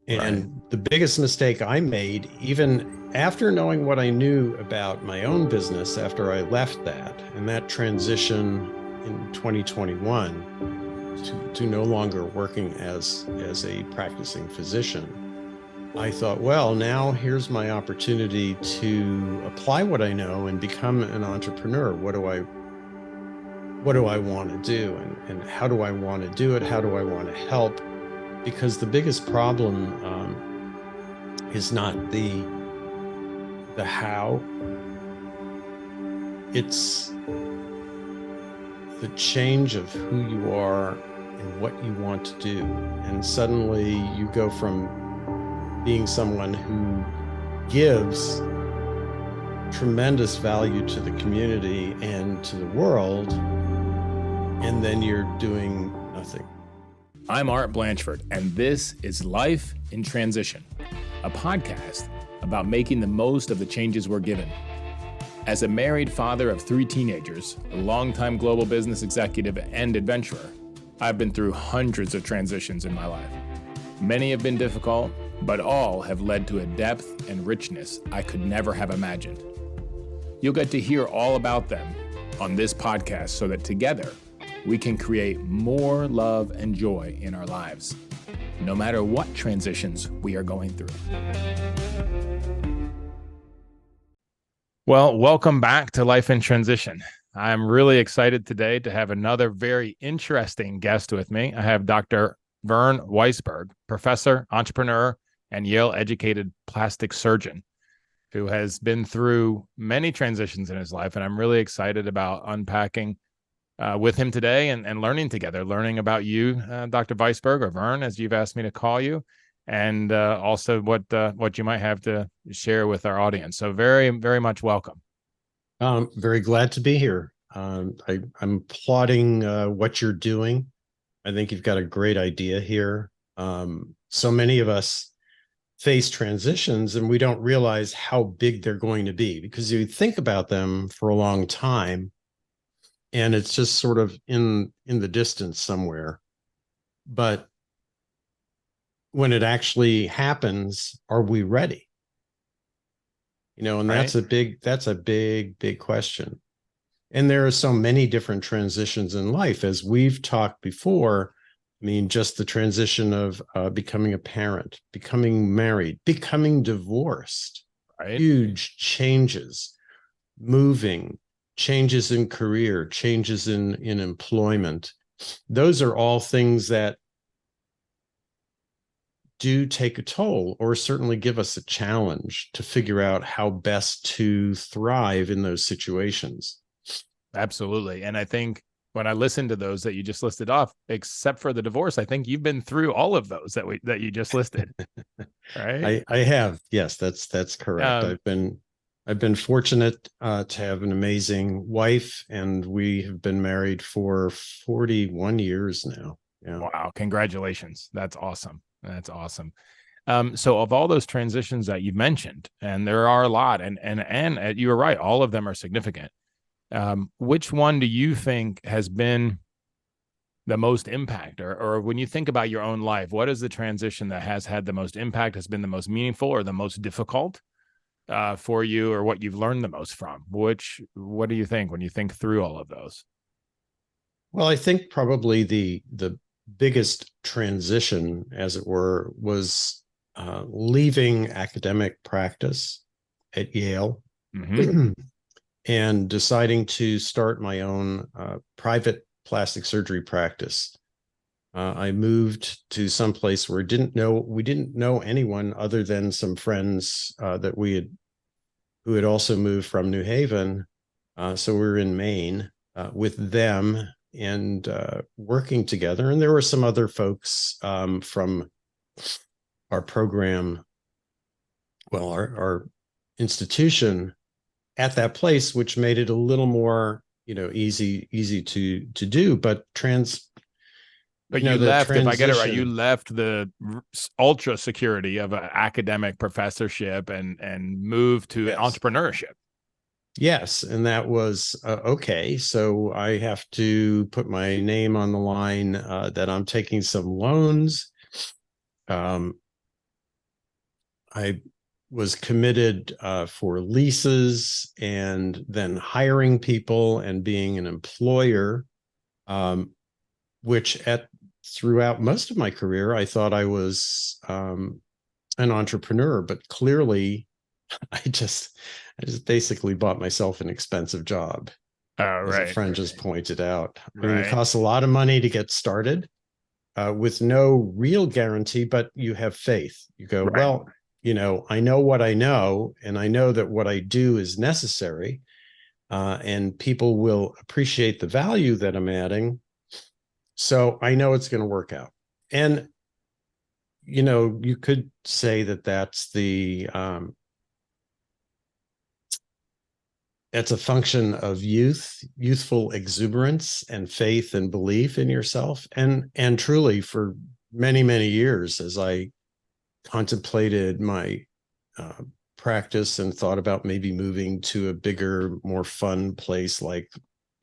Right. And the biggest mistake I made, even after knowing what I knew about my own business, after I left that and that transition in 2021 to no longer working as a practicing physician, I thought, well, now here's my opportunity to apply what I know and become an entrepreneur. What do I want to do, and how do I want to do it? How do I want to help? Because the biggest problem is not the how, it's the change of who you are and what you want to do. And suddenly you go from being someone who gives tremendous value to the community and to the world, and then you're doing nothing. I'm Art Blanchford, and this is Life in Transition, a podcast about making the most of the changes we're given. As a married father of 3 teenagers, a longtime global business executive and adventurer, I've been through hundreds of transitions in my life. Many have been difficult, but all have led to a depth and richness I could never have imagined. You'll get to hear all about them on this podcast so that together we can create more love and joy in our lives, no matter what transitions we are going through. Well, welcome back to Life in Transition. I'm really excited today to have another very interesting guest with me. I have Dr. Verne Weisberg, professor, entrepreneur, and Yale-educated plastic surgeon who has been through many transitions in his life. And I'm really excited about unpacking with him today and learning together, learning about you, Dr. Weisberg, or Verne, as you've asked me to call you, and also what you might have to share with our audience. So very, very much welcome. Very glad to be here. I'm applauding what you're doing. I think you've got a great idea here. So many of us face transitions and we don't realize how big they're going to be because you think about them for a long time and it's just sort of in the distance somewhere. But when it actually happens, are we ready? And Right. that's a big question. And there are so many different transitions in life, as we've talked before. I mean, just the transition of becoming a parent, becoming married, becoming divorced, Right. huge changes, moving, changes in career, changes in employment. Those are all things that do take a toll, or certainly give us a challenge to figure out how best to thrive in those situations. Absolutely. And I think when I listened to those that you just listed off, except for the divorce, I think you've been through all of those that you just listed. Right. I have, yes, that's correct. Um, I've been fortunate to have an amazing wife, and we have been married for 41 years now. Yeah. wow. Congratulations. That's awesome. That's awesome. So of all those transitions that you've mentioned, and there are a lot, and you were right, all of them are significant. Which one do you think has been the most impact, or when you think about your own life, what is the transition that has had the most impact, has been the most meaningful or the most difficult for you, or what you've learned the most from? What do you think when you think through all of those? Well, I think probably the biggest transition, as it were, was leaving academic practice at Yale Mm-hmm. and deciding to start my own private plastic surgery practice. I moved to some place where we didn't know anyone other than some friends who had also moved from New Haven. So we were in Maine with them and working together. And there were some other folks from our program, well, our institution at that place, which made it a little more, easy to do. But But you the left, if I get it right, you transition. left the ultra security of an academic professorship and moved to Yes. entrepreneurship. Yes, and that was okay. So I have to put my name on the line that I'm taking some loans. Um, I was committed for leases and then hiring people and being an employer, which throughout most of my career, I thought I was an entrepreneur, but clearly I just basically bought myself an expensive job, as a friend just pointed out. I mean, it costs a lot of money to get started with no real guarantee, but you have faith. You go, well, I know what I know, and I know that what I do is necessary, and people will appreciate the value that I'm adding. So I know it's going to work out. And, you could say that that's a function of youthful exuberance and faith and belief in yourself. And truly, for many, many years, as I contemplated my practice and thought about maybe moving to a bigger, more fun place like,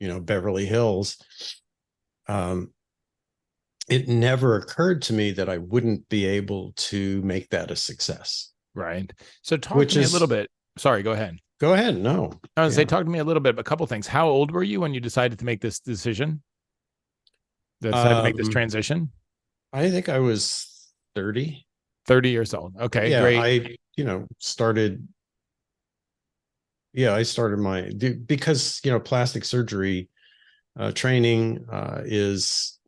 Beverly Hills, it never occurred to me that I wouldn't be able to make that a success. Right. So talk to me a little bit. Sorry, go ahead. Go ahead. No. I was say, talk to me a little bit, a couple things. How old were you when you decided to make this decision? Decided to make this transition? I think I was 30. 30 years old. Okay, yeah, great. I started because, plastic surgery training is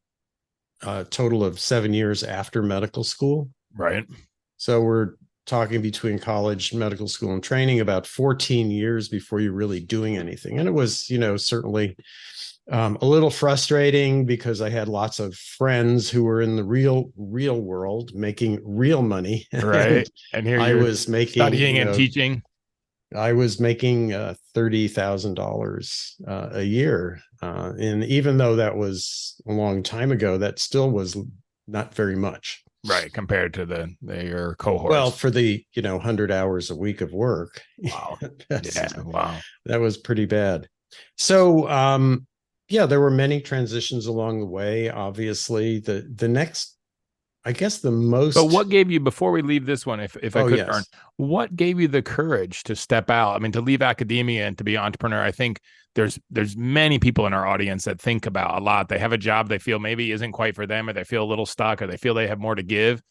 a total of 7 years after medical school. Right. So we're talking between college, medical school, and training about 14 years before you're really doing anything. And it was, certainly a little frustrating because I had lots of friends who were in the real world making real money. Right. And here I was making studying and teaching. I was making $30,000 a year. And even though that was a long time ago, that still was not very much. Right, compared to your cohorts. Well, for the 100 hours a week of work. Wow. Wow. That was pretty bad. So there were many transitions along the way. Obviously, the next, I guess the most. But what gave you, before we leave this one, if I could, yes. What gave you the courage to step out? I mean, to leave academia and to be an entrepreneur. I think there's many people in our audience that think about a lot. They have a job they feel maybe isn't quite for them, or they feel a little stuck, or they feel they have more to give,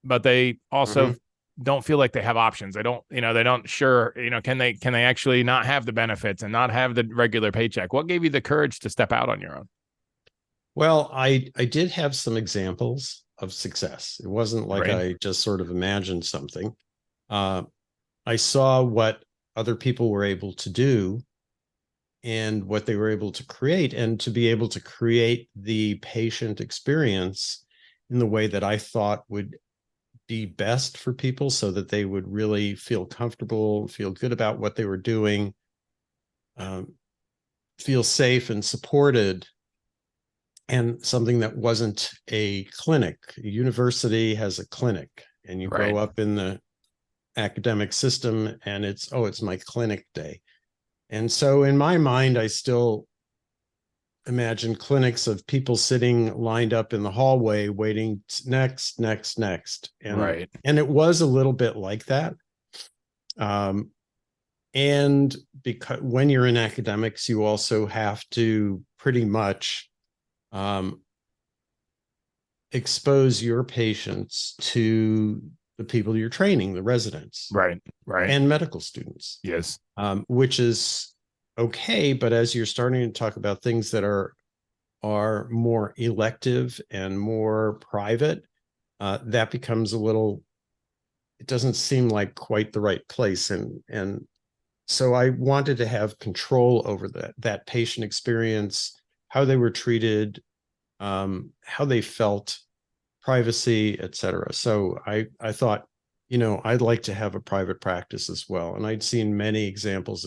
but they also don't feel like they have options. They don't, can they actually not have the benefits and not have the regular paycheck? What gave you the courage to step out on your own? Well, I did have some examples of success. It wasn't like I just sort of imagined something. I saw what other people were able to do and what they were able to create, and to be able to create the patient experience in the way that I thought would be best for people, so that they would really feel comfortable, feel good about what they were doing, feel safe and supported. And something that wasn't a clinic. A university has a clinic, and you grow up in the academic system, and it's my clinic day. And so in my mind, I still imagine clinics of people sitting lined up in the hallway waiting next. And and it was a little bit like that. And because when you're in academics, you also have to pretty much expose your patients to the people you're training, the residents, right, and medical students. Yes, which is okay, but as you're starting to talk about things that are more elective and more private, that becomes a little. It doesn't seem like quite the right place, and so I wanted to have control over that patient experience, how they were treated, how they felt, privacy, etc. So I thought, I'd like to have a private practice as well. And I'd seen many examples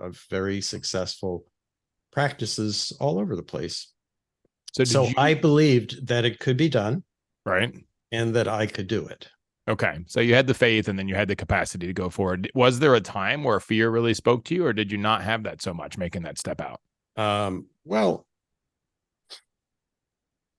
of very successful practices all over the place. So I believed that it could be done. Right. And that I could do it. Okay. So you had the faith, and then you had the capacity to go forward. Was there a time where fear really spoke to you, or did you not have that so much, making that step out? Well,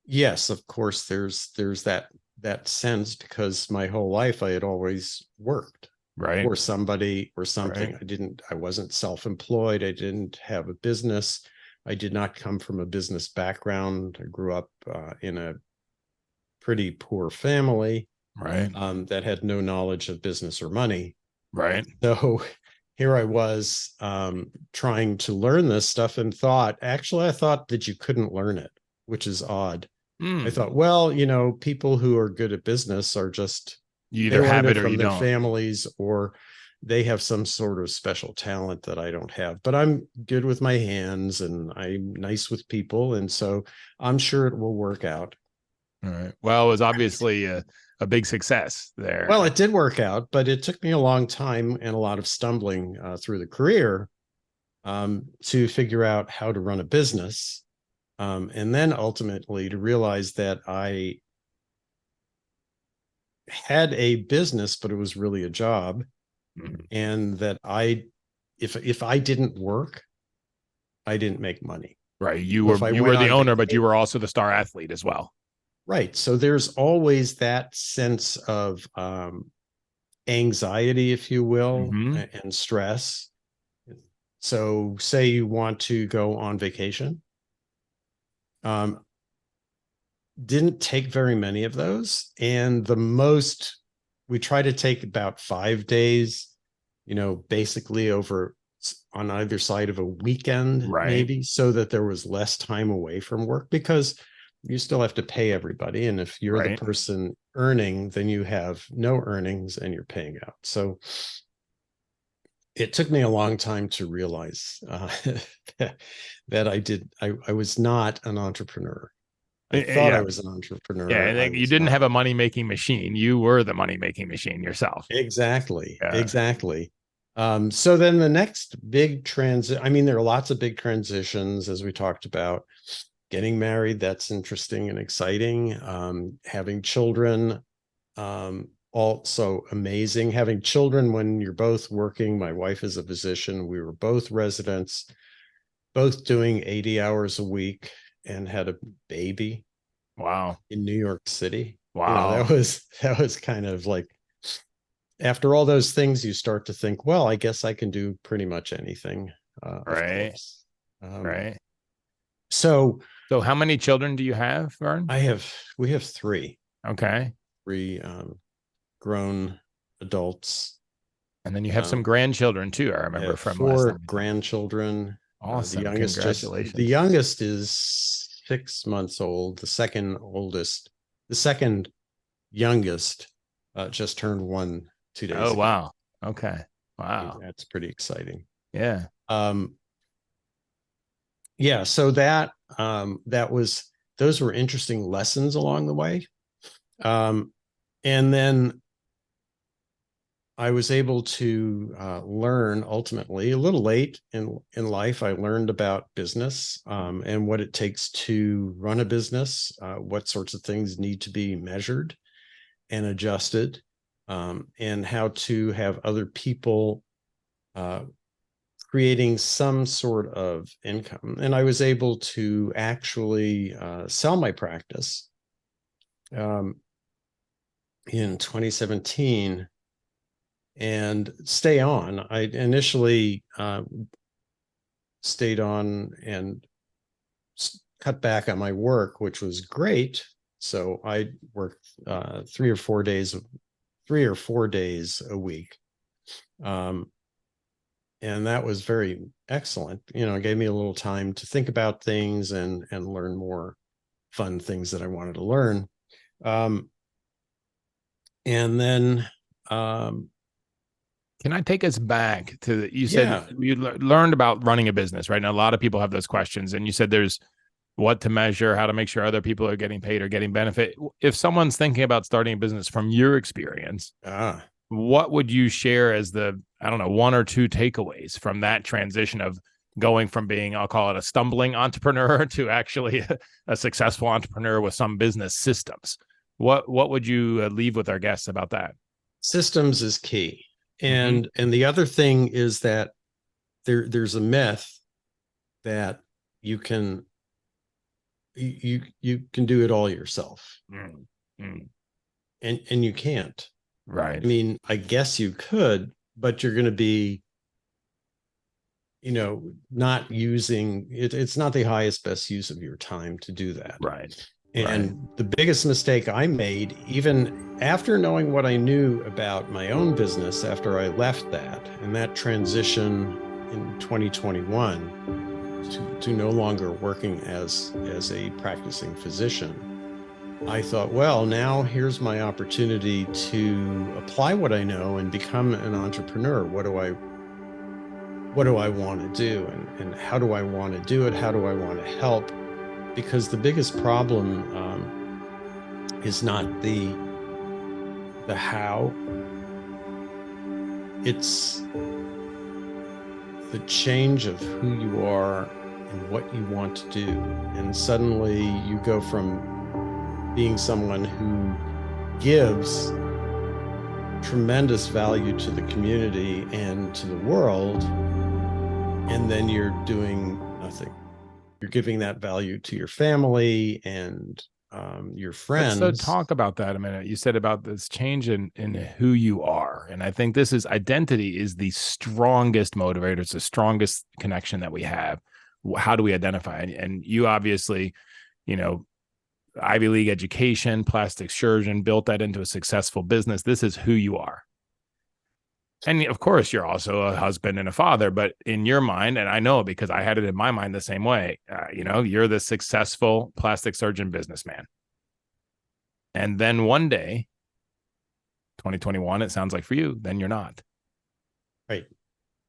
yes, of course, there's that that sense because my whole life I had always worked Right. for somebody or something. Right. I wasn't self-employed. I didn't have a business. I did not come from a business background. I grew up in a pretty poor family Right. that had no knowledge of business or money. Right. So here I was trying to learn this stuff and I thought that you couldn't learn it, which is odd. I Mm. thought, well, you know, people who are good at business are just, You they either learn have it it or from you their don't. families or they have some sort of special talent that I don't have. But I'm good with my hands and I'm nice with people. And so I'm sure it will work out. All right. Well, it was obviously a big success Well, there. it did work out, but it took me a long time and a lot of stumbling through the career to figure out how to run a business. And then ultimately to realize that I had a business, but it was really a job. Mhm. And that if I didn't work, I didn't make money. Right. So if I You went were the on owner, but you were vacation, also the star athlete as well. right. So there's always that sense of anxiety, if you will, Hmm. and stress. So say you want to go on vacation. Um, didn't take very many of those. And the most we try to take about 5 days, you know, basically over on either side of a weekend, Right. maybe, so that there was less time away from work because you still have to pay everybody. And if you're the Right. person earning, then you have no earnings and you're paying out. So it took me a long time to realize that I was not an entrepreneur. I thought I Yeah. was an Yeah. entrepreneur. I And you was didn't not. have a money making machine. You were the money making machine yourself. Exactly. Yeah. Exactly. So then the next big transit, I mean, there are lots of big transitions as we talked about. Getting married, that's interesting and exciting. Having children, also amazing. Having children when you're both working. My wife is a physician. We were both residents, both doing 80 hours a week and had a baby Wow. in New York City. You know, Wow. that was kind of like after all those things, you start to think, well, I guess I can do pretty much anything, of Right. course. Um, Right. so So how many children do you have, Vern? we have Okay. three grown adults. And then you have some Um, grandchildren too, I I remember have from last four time we talked. grandchildren. Awesome. Congratulations. The youngest is 6 months old. The second youngest, just turned one 2 days Oh, ago. wow. Okay. Wow. That's pretty exciting. Yeah. Um, yeah, so that was those were interesting lessons along the way. Um, and then I was able to learn ultimately a little late in life. I learned about business and what it takes to run a business, what sorts of things need to be measured and adjusted, and how to have other people uh, creating some sort of income. And I was able to actually sell my practice um, in 2017 and stay on. I initially stayed on and cut back on my work, which was great. So I worked 3 or 4 days a week. Um, and that was very excellent. You know, it gave me a little time to think about things and learn more fun things that I wanted to learn. Um, and then Can I take us back to you said yeah, you learned about running a business, right? Now, a lot of people have those questions, and you said there's what to measure, how to make sure other people are getting paid or getting benefit. If someone's thinking about starting a business from your experience, ah, what would you share as the, I don't know, one or two takeaways from that transition of going from being, I'll call it a stumbling entrepreneur to actually a successful entrepreneur with some business systems? What would you leave with our guests about that? systems is key. Mm-hmm. And the other thing is that there's a myth that you can you can do it all yourself. Mm-hmm. and you can't. Right. I mean, I guess you could, but you're going to be, not using it. It's not the highest, best use of your time to do that. Right. Right. And the biggest mistake I made, even after knowing what I knew about my own business, after I left that and that transition in 2021 to no longer working as a practicing physician, I thought, well, now here's my opportunity to apply what I know and become an entrepreneur. What do I want to do, and how do I want to do it? How do I want to help? Because the biggest problem is not the how, it's the change of who you are and what you want to do. And suddenly you go from being someone who gives tremendous value to the community and to the world, and then you're doing nothing. You're giving that value to your family and your friends. So talk about that a minute. You said about this change in who you are. And I think this is identity is the strongest motivator. It's the strongest connection that we have. How do we identify? And you obviously, Ivy League education, plastic surgeon, built that into a successful business. This is who you are. And of course, you're also a husband and a father, but in your mind, and I know because I had it in my mind the same way, you're the successful plastic surgeon businessman. And then one day, 2021, it sounds like for you, then you're not. Right.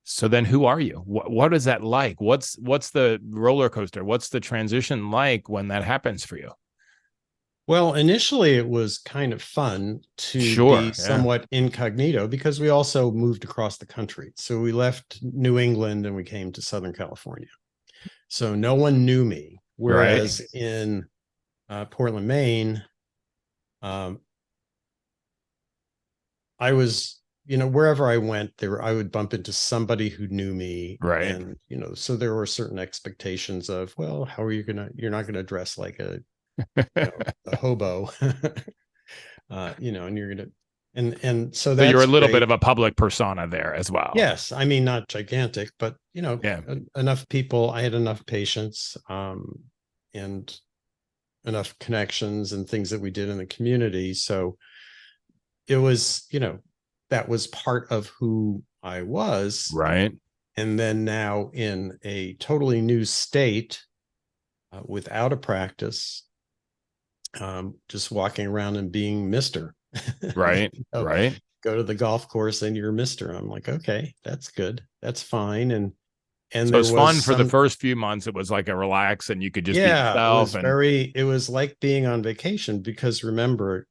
So then who are you? What is that like? What's the roller coaster? What's the transition like when that happens for you? Well, initially it was kind of fun to be somewhat incognito because we also moved across the country. So we left New England and we came to Southern California. So no one knew me. Whereas in Portland, Maine, I was, wherever I went there, I would bump into somebody who knew me. Right. And, so there were certain expectations of, well, how are you you're not going to dress like a hobo, and you're gonna, and so that's you're a little great. bit of a public persona there as well. Yes, I mean not gigantic, but enough people. I had enough patience, and enough connections and things that we did in the community. So it was, that was part of who I was. Right. And then now in a totally new state, without a practice, just walking around and being Mr. Right. Right. Go to the golf course and you're Mr. I'm like, okay, that's good. That's fine. And so it was fun for the first few months. It was like a relax and you could just be yourself. It was like being on vacation because remember,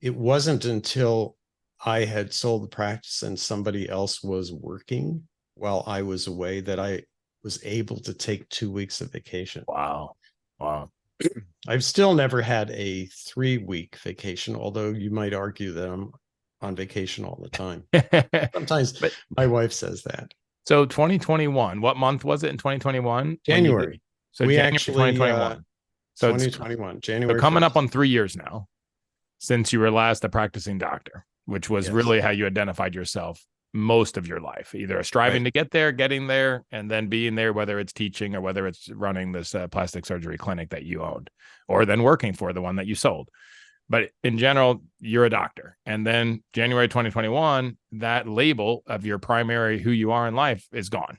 it wasn't until I had sold the practice and somebody else was working while I was away that I was able to take 2 weeks of vacation. Wow. I've still never had a 3-week vacation, although you might argue that I'm on vacation all the time. Sometimes my wife says that. So 2021, what month was it in 2021? January. So we January 2021. So 2021, January. So coming up on 3 years now since you were last a practicing doctor, which was really how you identified yourself most of your life, either striving to get there, getting there, and then being there, whether it's teaching or whether it's running this plastic surgery clinic that you owned, or then working for the one that you sold. But in general, you're a doctor. And then January 2021, that label of your primary who you are in life is gone.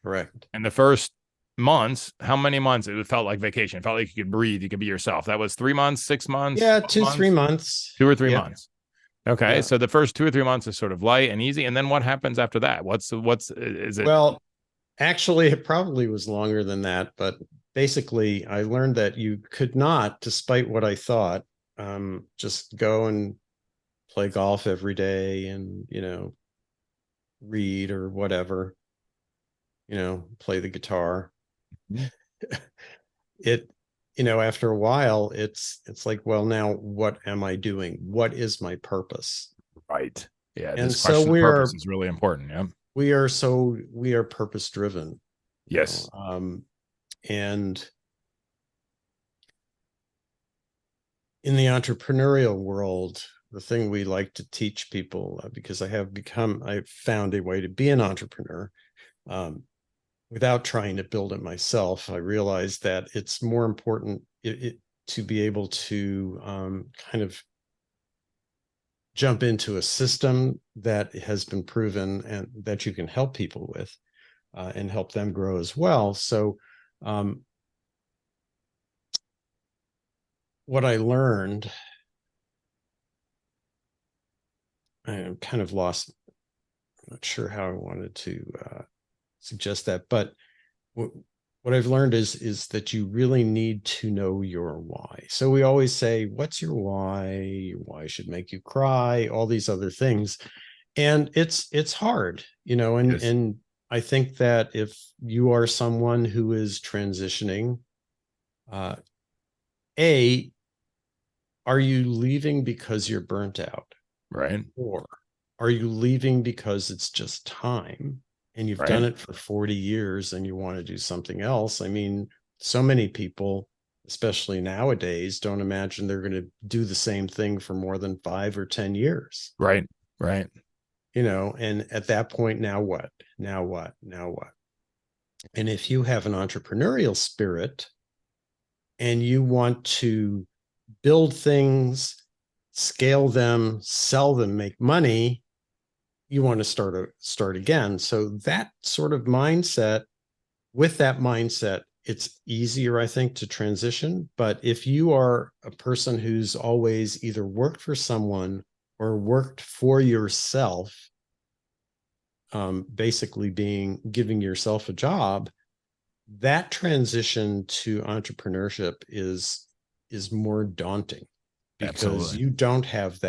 Correct. And the first months, how many months? It felt like vacation. It felt like you could breathe. You could be yourself. That was 3 months, 6 months? Yeah, 3 months. 2 or 3 months. Okay. So the first 2 or 3 months is sort of light and easy. And then what happens after that? Is it? Well, actually, it probably was longer than that. But basically, I learned that you could not, despite what I thought, just go and play golf every day and, read or whatever, play the guitar. After a while, it's like, well, now what am I doing? What is my purpose? Right. Yeah. And this question of purpose is really important. Yeah. We are purpose driven. Yes. And in the entrepreneurial world, the thing we like to teach people, because I've found a way to be an entrepreneur without trying to build it myself. I realized that it's more important to be able to kind of jump into a system that has been proven and that you can help people with and help them grow as well. So what I learned, I'm kind of lost. I'm not sure how I wanted to suggest that, but what I've learned is that you really need to know your why. So we always say, what's your why? Your why should make you cry, all these other things. And it's hard, and Yes. and I think that if you are someone who is transitioning, A, are you leaving because you're burnt out? Right. Or are you leaving because it's just time and you've done Right. it for 40 years and you want to do something else? I mean, so many people, especially nowadays, don't imagine they're going to do the same thing for more than 5 or 10 years. Right. Right. And at that point, now what? Now what? Now what? And if you have an entrepreneurial spirit and you want to build things, scale them, sell them, make money, you want to start again. So that sort of mindset, with that mindset, it's easier, I think, to transition. But if you are a person who's always either worked for someone or worked for yourself, basically giving yourself a job, that transition to entrepreneurship is more daunting because Absolutely. you don't have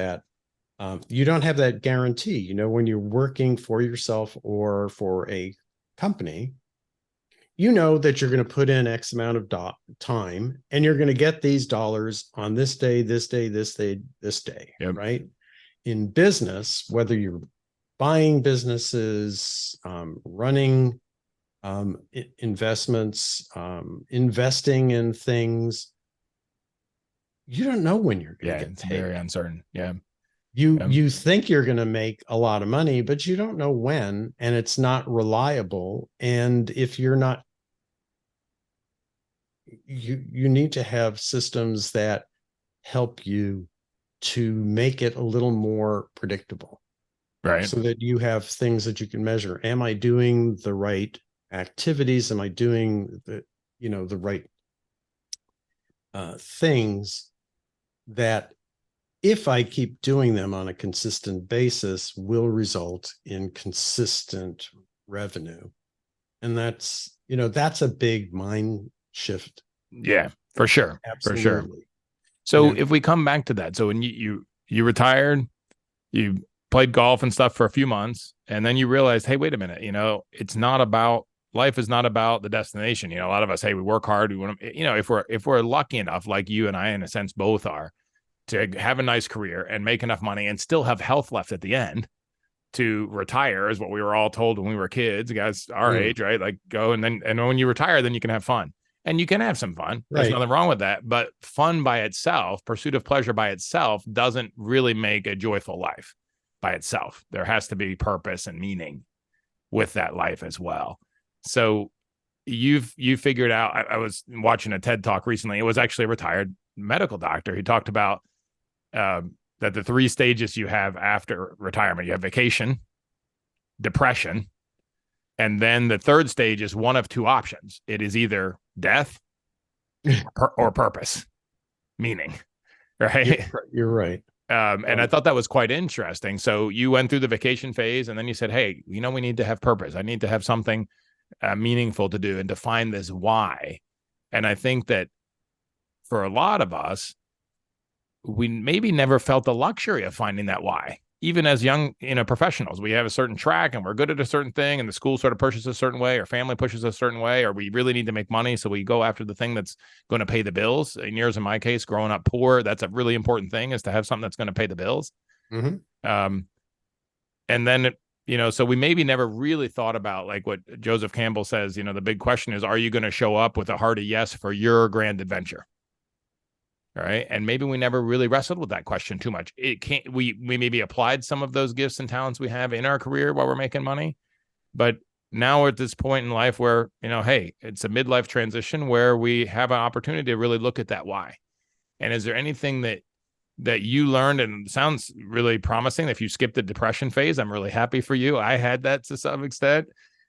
that guarantee. When you're working for yourself or for a company, that you're going to put in X amount of time and you're going to get these dollars on this day, this day, this day, this day, Yep. right? In business, whether you're buying businesses, running investments, investing in things, you don't know when you're going Yeah. to get It's paid. very uncertain. Yeah. You think you're going to make a lot of money, but you don't know when, and it's not reliable. And if you're not, you need to have systems that help you to make it a little more predictable, Right. so that you have things that you can measure. Am I doing the right activities? Am I doing the right things that, if I keep doing them on a consistent basis, will result in consistent revenue? And that's a big mind shift. Yeah, for sure. For sure. Absolutely. So if we come back to that, so when you retired, you played golf and stuff for a few months, and then you realized, hey, wait a minute, it's not about life is not about the destination. A lot of us, hey, we work hard. We want to, if we're lucky enough, like you and I, in a sense, both are, to have a nice career and make enough money and still have health left at the end to retire, is what we were all told when we were kids, guys our age, right? Like go and when you retire, then you can have fun. And you can have some fun. There's nothing wrong with that. But fun by itself, pursuit of pleasure by itself, doesn't really make a joyful life by itself. There has to be purpose and meaning with that life as well. So you figured out, I was watching a TED Talk recently. It was actually a retired medical doctor. He talked about that the 3 stages you have after retirement: you have vacation, depression, and then the 3rd stage is one of 2 options. It is either death or purpose, meaning, right? You're right. And I thought that was quite interesting. So you went through the vacation phase, and then you said, hey, we need to have purpose. I need to have something meaningful to do and to find this why. And I think that for a lot of us, we maybe never felt the luxury of finding that why. Even as young, professionals, we have a certain track and we're good at a certain thing, and the school sort of pushes a certain way, or family pushes a certain way, or we really need to make money. So we go after the thing that's going to pay the bills. In yours, in my case, growing up poor, that's a really important thing, is to have something that's going to pay the bills. Mm-hmm. And then, so we maybe never really thought about, like what Joseph Campbell says, the big question is, are you going to show up with a hearty yes for your grand adventure? right? And maybe we never really wrestled with that question too much. It can't, we maybe applied some of those gifts and talents we have in our career while we're making money, but now we're at this point in life where, hey, it's a midlife transition where we have an opportunity to really look at that why. And is there anything that you learned, and it sounds really promising? If you skipped the depression phase, I'm really happy for you. I had that to some extent.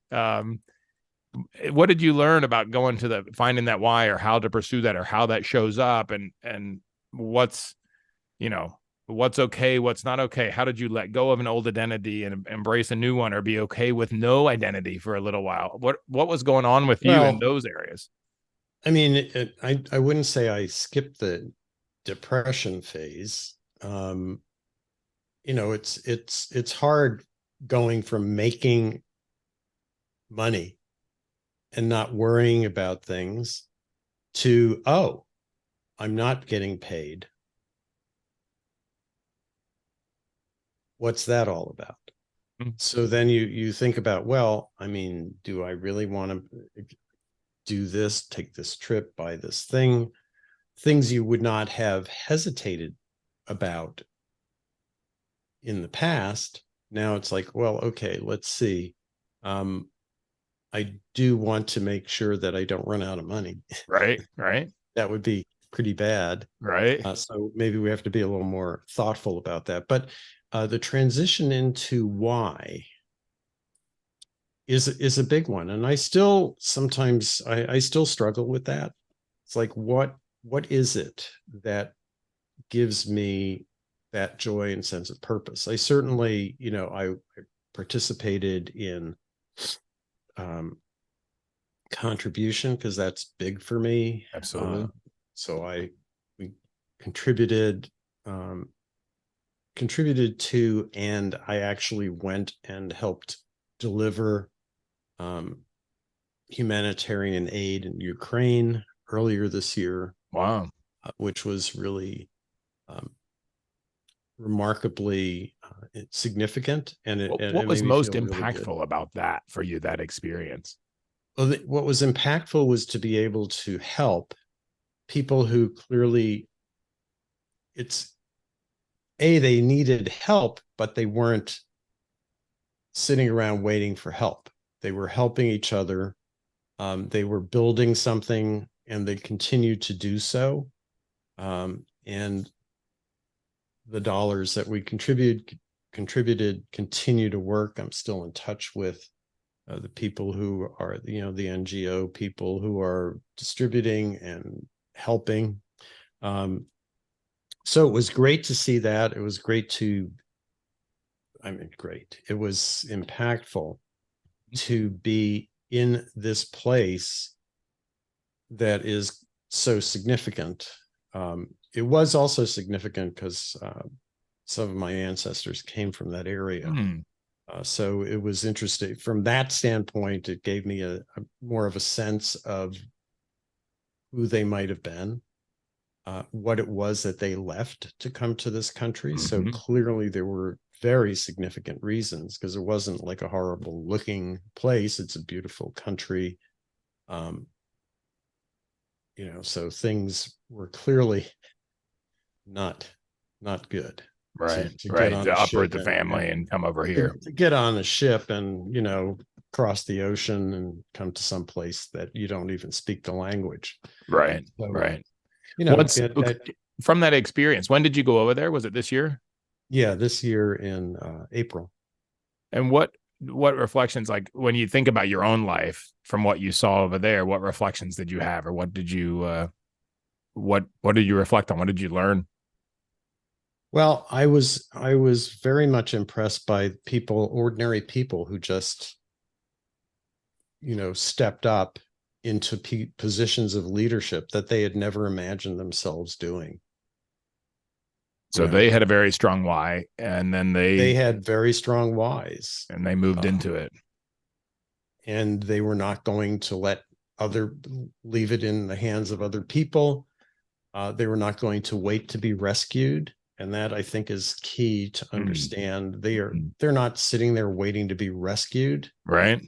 What did you learn about going to finding that why, or how to pursue that, or how that shows up, and what's okay, what's not okay? How did you let go of an old identity and embrace a new one, or be okay with no identity for a little while? What was going on with you in those areas? I mean, I wouldn't say I skipped the depression phase. It's hard going from making money and not worrying about things to, oh, I'm not getting paid. What's that all about? Mm-hmm. So then you think about, well, I mean, do I really want to do this, take this trip, buy this thing? Things you would not have hesitated about in the past. Now it's like, well, okay, let's see. I do want to make sure that I don't run out of money. Right. That would be pretty bad. Right. So maybe we have to be a little more thoughtful about that. But the transition into why is a big one. And I still sometimes I still struggle with that. It's like, what is it that gives me that joy and sense of purpose? I certainly, I participated in contribution because that's big for me. Absolutely. So we contributed to, and I actually went and helped deliver humanitarian aid in Ukraine earlier this year. Wow. Which was really remarkably significant. And what was most impactful really about that for you, that experience? Well, what was impactful was to be able to help people who clearly they needed help, but they weren't sitting around waiting for help. They were helping each other. They were building something, and they continued to do so. And the dollars that we contributed continue to work. I'm still in touch with the people who are, the NGO people who are distributing and helping. So it was great to see that. It was great. It was impactful to be in this place that is so significant. It was also significant because some of my ancestors came from that area. So it was interesting from that standpoint. It gave me a more of a sense of who they might have been, what it was that they left to come to this country. So clearly there were very significant reasons, because it wasn't like a horrible looking place. It's a beautiful country. So things were clearly not good. Right. To uproot the family and come over here. To get on a ship and, cross the ocean and come to some place that you don't even speak the language. Right. So, right. From that experience, when did you go over there? Was it this year? Yeah, this year in April. And what reflections, like when you think about your own life from what you saw over there, what reflections did you have, or what did you what did you reflect on? What did you learn? Well, I was very much impressed by ordinary people who just, stepped up into positions of leadership that they had never imagined themselves doing. So they had a very strong why, and then they had very strong whys, and they moved into it. And they were not going to leave it in the hands of other people. They were not going to wait to be rescued. And that, I think, is key to understand. They're not sitting there waiting to be rescued. Right.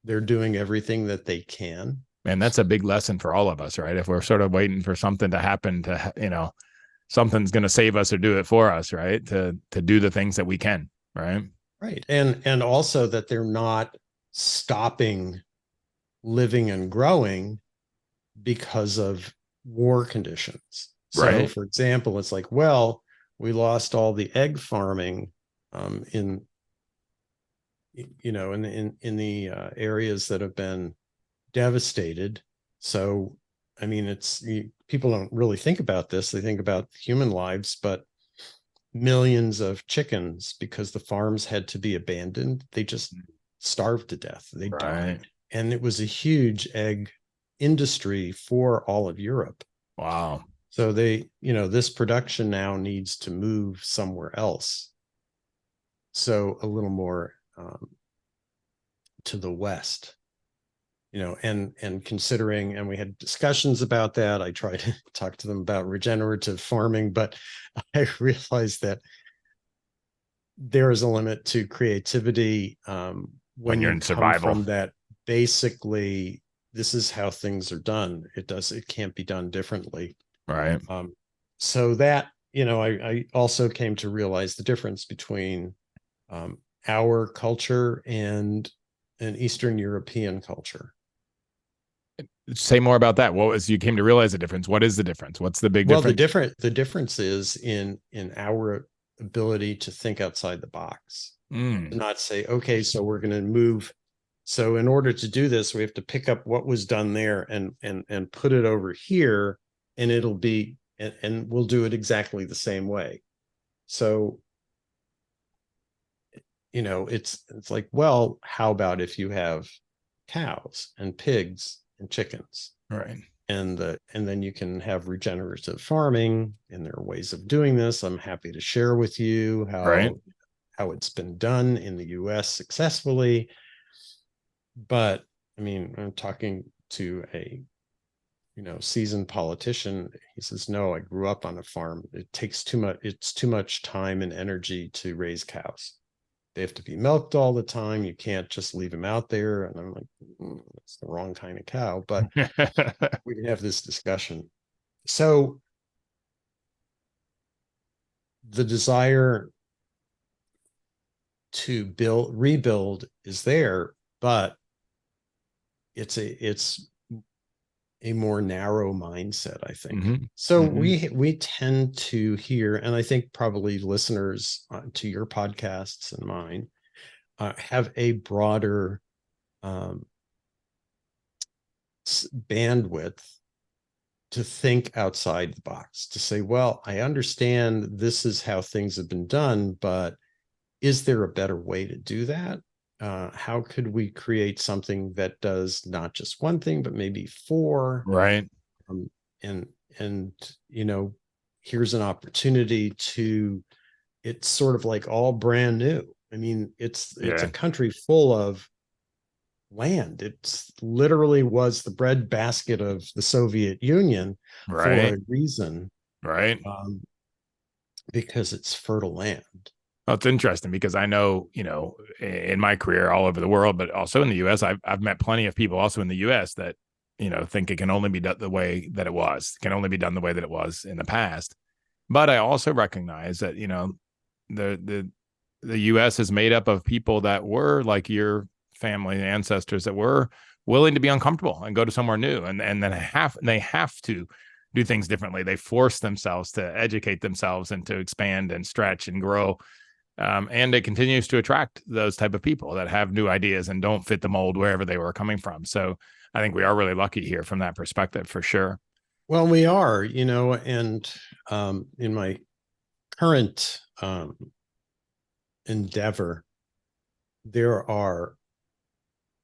They're doing everything that they can. Man, that's a big lesson for all of us, right? If we're sort of waiting for something to happen to, something's going to save us or do it for us, right? To do the things that we can, right? Right. And also that they're not stopping living and growing because of war conditions. So, Right. for example, it's like, well, we lost all the egg farming in in the areas that have been devastated. So, I mean, people don't really think about this. They think about human lives, but millions of chickens, because the farms had to be abandoned, they just starved to death. They Right. died. And it was a huge egg industry for all of Europe. Wow. So this production now needs to move somewhere else. So a little more to the west, and considering, and we had discussions about that. I tried to talk to them about regenerative farming, but I realized that there is a limit to creativity When when you're you in come survival. from that. Basically, this is how things are done. It can't be done differently. Right. So that, I also came to realize the difference between um, our culture and an Eastern European culture. Say more about that. What was, you came to realize the difference? What is the difference? What's the big Well, difference? the difference is in our ability to think outside the box, to Mm, not say, okay, so we're going to move. So in order to do this, we have to pick up what was done there and put it over here, and it'll be and we'll do it exactly the same way. So, it's like, well, how about if you have cows and pigs and chickens? right. And then you can have regenerative farming, and there are ways of doing this. I'm happy to share with you Right. how it's been done in the US successfully. But I mean, I'm talking to a seasoned politician. He says, no, I grew up on a farm. It takes too much, it's too much time and energy to raise cows. They have to be milked all the time. You can't just leave them out there. And I'm like, that's the wrong kind of cow. But we can have this discussion. So the desire to rebuild is there, but it's a more narrow mindset, I think. Mm-hmm. So Mm-hmm. we tend to hear, and I think probably listeners to your podcasts and mine have a broader um, bandwidth to think outside the box, to say, well, I understand this is how things have been done, but is there a better way to do that? How could we create something that does not just one thing, but maybe four? Right. Um, and and here's an opportunity to. It's sort of like all brand new. I mean, it's a Yeah. country full of land. It's literally was the breadbasket of the Soviet Union for Right. a reason, Right. because it's fertile land. Well, it's interesting because I know, in my career all over the world, but also in the US, I've met plenty of people also in the US that, think it can only be done the way that it was, it can only be done the way that it was in the past. But I also recognize that, the the US is made up of people that were like your family ancestors that were willing to be uncomfortable and go to somewhere new. And then they have to do things differently. They force themselves to educate themselves and to expand and stretch and grow, and it continues to attract those type of people that have new ideas and don't fit the mold wherever they were coming from. So I think we are really lucky here from that perspective, for sure. Well, we are, and in my current endeavor, there are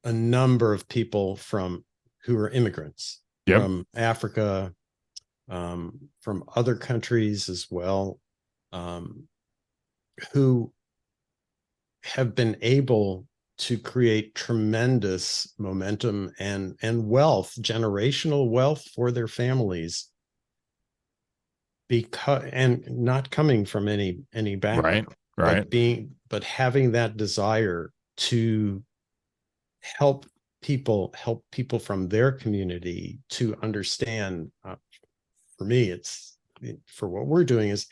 a number of people who are immigrants Yep. from Africa, from other countries as well, who have been able to create tremendous momentum and wealth, generational wealth for their families, because and not coming from any Right. background, Right. but having that desire to help help people from their community to understand. For me, for what we're doing is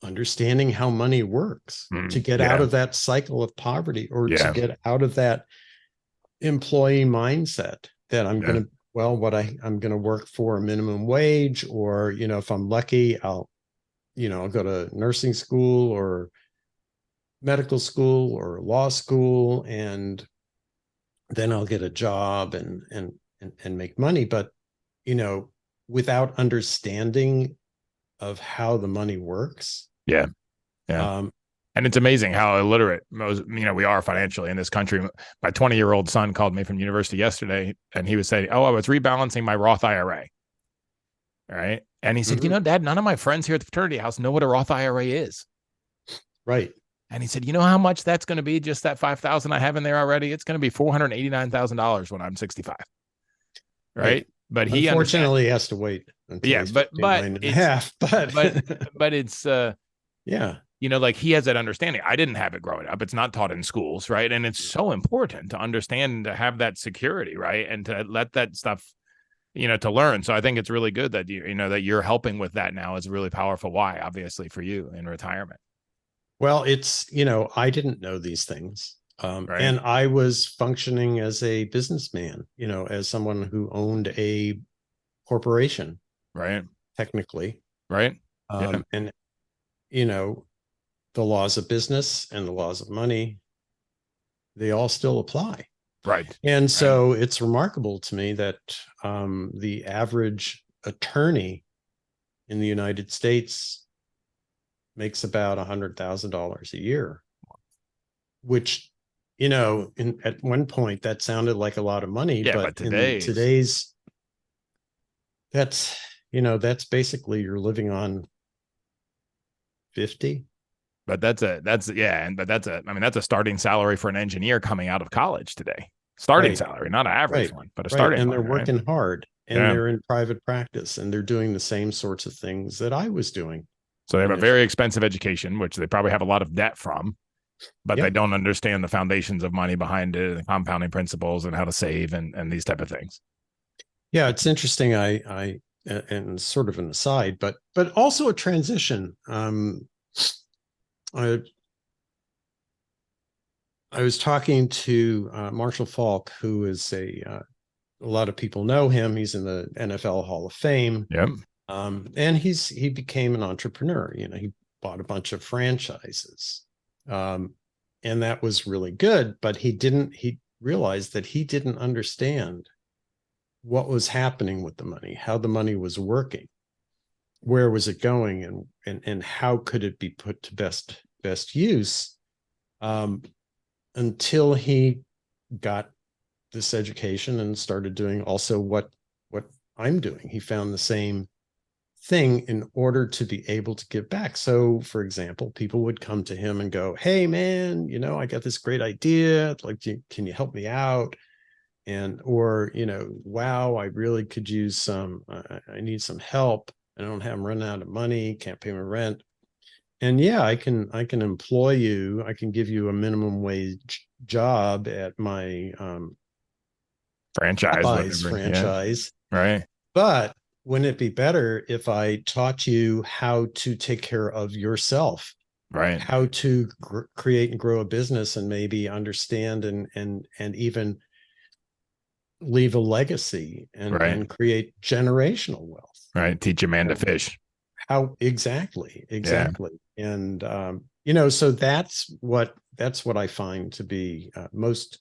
understanding how money works to get out of that cycle of poverty, or to get out of that employee mindset that I'm going to work for a minimum wage, or, if I'm lucky, I'll go to nursing school or medical school or law school, and then I'll get a job and make money. But, without understanding of how the money works. Yeah. And it's amazing how illiterate we are financially in this country. My 20-year-old son called me from university yesterday, and he was saying, I was rebalancing my Roth IRA. All right. And he said, Dad, none of my friends here at the fraternity house know what a Roth IRA is. Right. And he said, you know how much that's going to be? Just that $5,000 I have in there already. It's going to be $489,000 when I'm 65. Right. But he unfortunately has to wait until but it's like he has that understanding. I didn't have it growing up. It's not taught in schools, right? And it's so important to understand and to have that security, right? And to let that stuff, to learn. So I think it's really good that that you're helping with that now is a really powerful why, obviously, for you in retirement. Well, it's, I didn't know these things. Right. And I was functioning as a businessman, as someone who owned a corporation, right? Technically, right. And the laws of business and the laws of money, they all still apply, right? And so it's remarkable to me that the average attorney in the United States makes about $100,000 a year, which, at one point that sounded like a lot of money, but today's that's basically you're living on 50. But that's a starting salary for an engineer coming out of college today. Starting salary, not an average one, but a starting. And they're working hard, and they're in private practice, and they're doing the same sorts of things that I was doing. So they have a very expensive education, which they probably have a lot of debt from, but they don't understand the foundations of money behind it, and the compounding principles, and how to save, and these type of things. Yeah, it's interesting. I and sort of an aside, but also a transition. I was talking to Marshall Falk, who is a lot of people know him. He's in the NFL Hall of Fame. Yep. And he became an entrepreneur. He bought a bunch of franchises, and that was really good. But he realized that he didn't understand what was happening with the money, how the money was working, where was it going, and how could it be put to best use, until he got this education and started doing also what I'm doing. He found the same thing in order to be able to give back. So, for example, people would come to him and go, "Hey, man, I got this great idea. Can you help me out?" Or, "Wow, I really could use some. I need some help. I don't have running out of money. Can't pay my rent. And I can employ you. I can give you a minimum wage job at my franchise, right? But wouldn't it be better if I taught you how to take care of yourself, right? How to create and grow a business, and maybe understand and even leave a legacy and create generational wealth, right? Teach a man to fish." How exactly. And so that's what I find to be most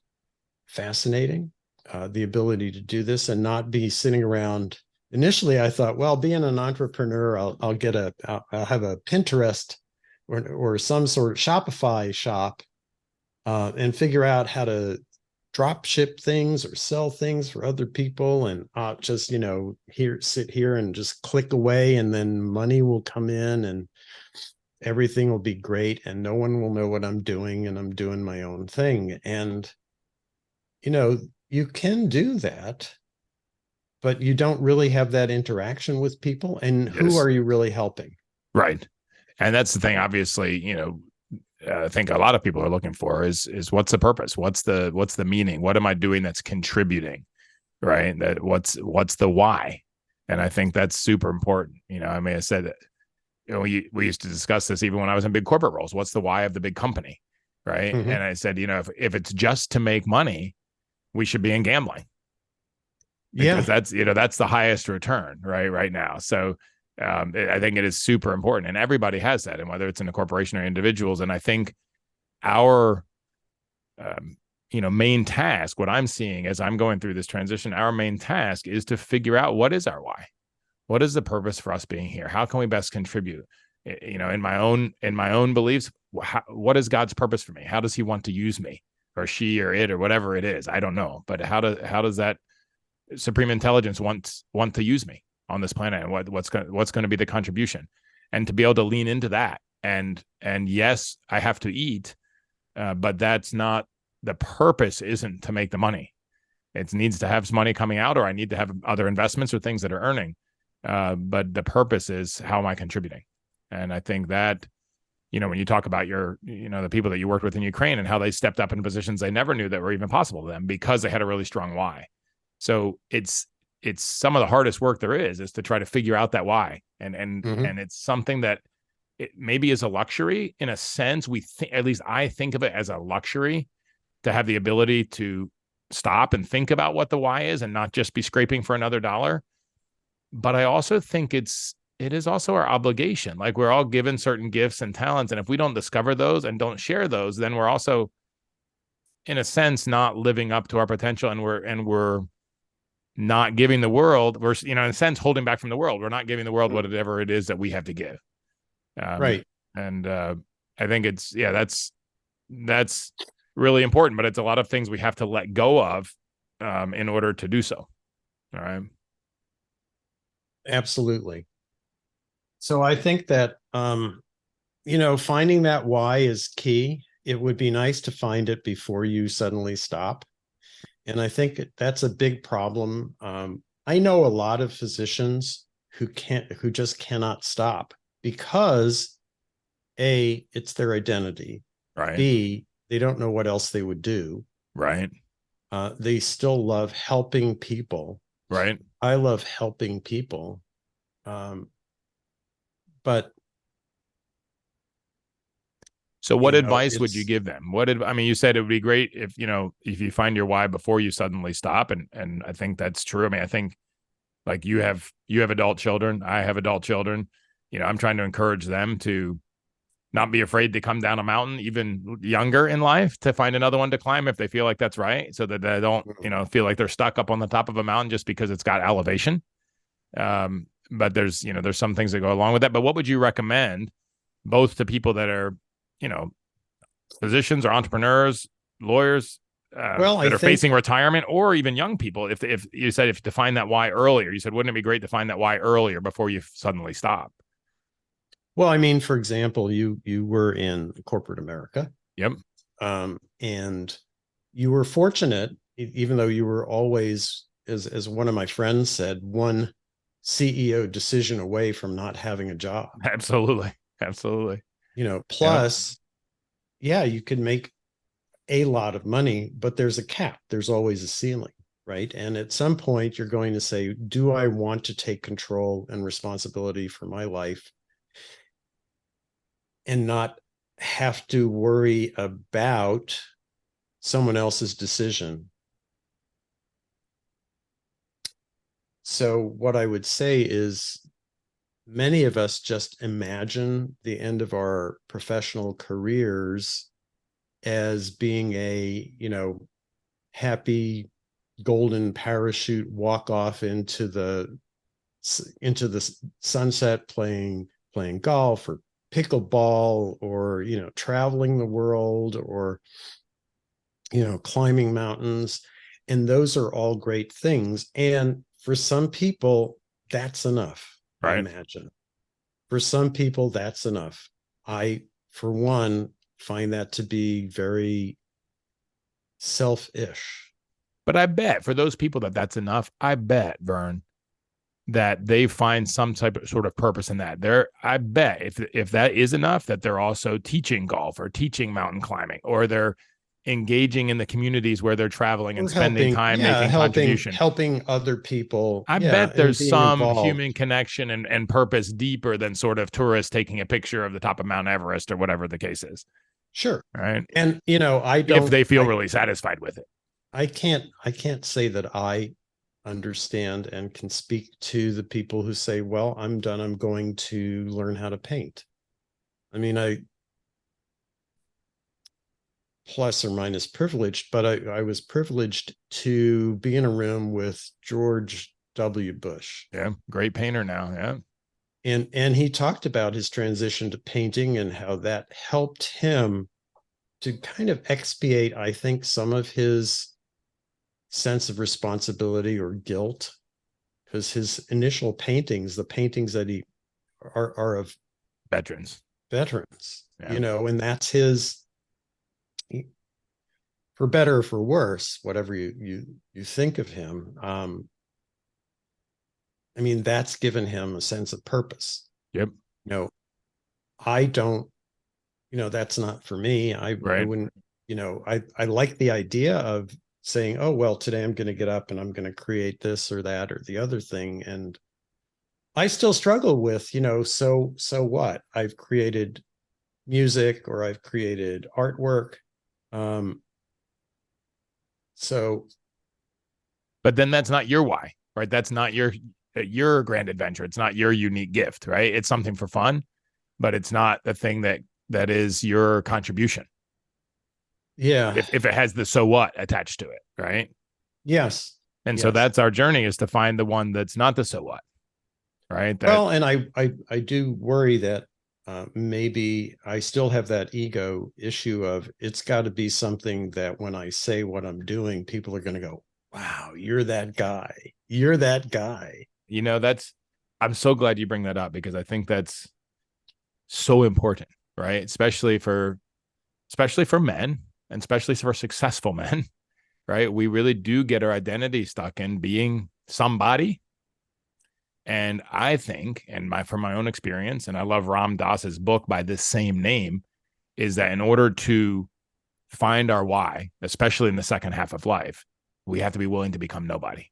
fascinating, the ability to do this and not be sitting around. Initially I thought, well, being an entrepreneur, I'll have a Pinterest or some sort of Shopify shop, and figure out how to drop ship things or sell things for other people, and just sit here and just click away, and then money will come in and everything will be great, and no one will know what I'm doing, and I'm doing my own thing. And you can do that, but you don't really have that interaction with people, and who are you really helping? Right. And that's the thing, obviously, I think a lot of people are looking for is what's the purpose? What's the meaning? What am I doing that's contributing? Right. That what's the why? And I think that's super important. I mean, I said that, we used to discuss this even when I was in big corporate roles. What's the why of the big company? Right. Mhm. And I said, if it's just to make money, we should be in gambling, because Yeah. that's the highest return right now. So I think it is super important, and everybody has that, and whether it's in a corporation or individuals. And I think our main task, what I'm seeing as I'm going through this transition, our main task is to figure out what is our why. What is the purpose for us being here? How can we best contribute? In my own beliefs, what is God's purpose for me? How does He want to use me, or she, or it, or whatever it is? I don't know, but how does that supreme intelligence want to use me on this planet, and what's going to be the contribution, and to be able to lean into that. And yes, I have to eat, but that's not the purpose. Isn't to make the money. It needs to have some money coming out, or I need to have other investments or things that are earning. But the purpose is, how am I contributing? And I think that, when you talk about the people that you worked with in Ukraine and how they stepped up in positions they never knew that were even possible to them because they had a really strong why. So it's some of the hardest work there is to try to figure out that why. And it's something that it maybe is a luxury in a sense. At least I think of it as a luxury to have the ability to stop and think about what the why is and not just be scraping for another dollar. But I also think it is also our obligation. Like, we're all given certain gifts and talents, and if we don't discover those and don't share those, then we're also, in a sense, not living up to our potential, and we're not giving the world. We're, in a sense, holding back from the world. We're not giving the world whatever it is that we have to give. Right. And I think that's really important. But it's a lot of things we have to let go of in order to do so. All right. Absolutely. So I think that, finding that why is key. It would be nice to find it before you suddenly stop. And I think that's a big problem. I know a lot of physicians who just cannot stop because A, it's their identity. Right. B, they don't know what else they would do. Right. They still love helping people. Right. I love helping people. But so what advice would you give them? You said it would be great if you find your why before you suddenly stop. And I think that's true. I mean, I think, like, you have adult children. I have adult children. I'm trying to encourage them to not be afraid to come down a mountain, even younger in life, to find another one to climb if they feel like that's right, so that they don't, feel like they're stuck up on the top of a mountain just because it's got elevation. But there's some things that go along with that. But what would you recommend, both to people that are, physicians or entrepreneurs, lawyers, that are facing retirement, or even young people? If you said, if to find that why earlier, you said, wouldn't it be great to find that why earlier before you suddenly stop? Well, I mean, for example, you were in corporate America. Yep. And you were fortunate, even though you were always, as one of my friends said, one CEO decision away from not having a job. Absolutely. Plus, yeah, you could make a lot of money, but there's a cap. There's always a ceiling, right? And at some point, you're going to say, do I want to take control and responsibility for my life and not have to worry about someone else's decision? So what I would say is, many of us just imagine the end of our professional careers as being a, happy golden parachute walk off into the sunset, playing golf or pickleball, or traveling the world, or climbing mountains. And those are all great things. And for some people, that's enough. Right. I imagine for some people that's enough. I, for one, find that to be very selfish. But I bet for those people that's enough, I bet, Verne, that they find some type of sort of purpose in that. I bet if that is enough, that they're also teaching golf or teaching mountain climbing, or they're engaging in the communities where they're traveling and Or spending helping, time yeah, making contribution. helping other people, I yeah, bet and there's being some involved. human connection and purpose deeper than sort of tourists taking a picture of the top of Mount Everest or whatever the case is. Sure. Right. And If they feel really satisfied with it. I can't say that I understand and can speak to the people who say, well, I'm done, I'm going to learn how to paint. I mean, I plus or minus privileged, but I was privileged to be in a room with George W. Bush. Yeah, great painter now. Yeah. And he talked about his transition to painting and how that helped him to kind of expiate, I think, some of his sense of responsibility or guilt, because his initial paintings, the paintings that he are of veterans, yeah. And that's his, for better or for worse, whatever you think of him. I mean, that's given him a sense of purpose. Yep. I don't, that's not for me. I wouldn't, I like the idea of saying, oh, well, today I'm going to get up and I'm going to create this or that or the other thing. And I still struggle with, so what? I've created music or I've created artwork. But then that's not your why, right? That's not your grand adventure. It's not your unique gift, right? It's something for fun, but it's not the thing that is your contribution. Yeah. If it has the so what attached to it, right? Yes. And so that's our journey, is to find the one that's not the so what, right? Well, and I do worry that maybe I still have that ego issue of, it's got to be something that when I say what I'm doing, people are going to go, wow, you're that guy. You're that guy. I'm so glad you bring that up, because I think that's so important, right? Especially for men, and especially for successful men, right? We really do get our identity stuck in being somebody. And I think, from my own experience, and I love Ram Dass's book by this same name, is that in order to find our why, especially in the second half of life, we have to be willing to become nobody.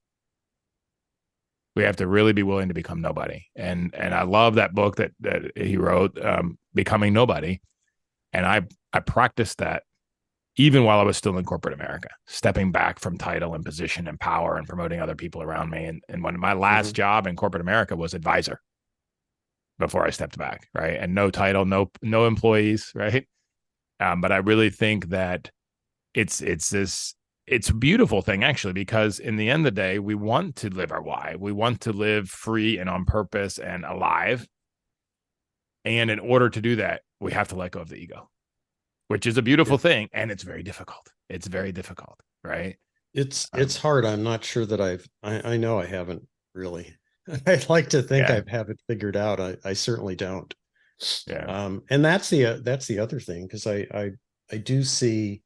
We have to really be willing to become nobody. And I love that book that he wrote, Becoming Nobody. And I practiced that even while I was still in corporate America, stepping back from title and position and power and promoting other people around me. And when my last job in corporate America was advisor before I stepped back, right? And no title, no employees, right? But I really think that it's a beautiful thing, actually, because in the end of the day, we want to live our why. We want to live free and on purpose and alive. And in order to do that, we have to let go of the ego, which is a beautiful thing. And it's very difficult. It's very difficult, right? It's hard. I'm not sure that I know I haven't really. I'd like to think I have it figured out. I certainly don't. Yeah. And that's the other thing, because I do see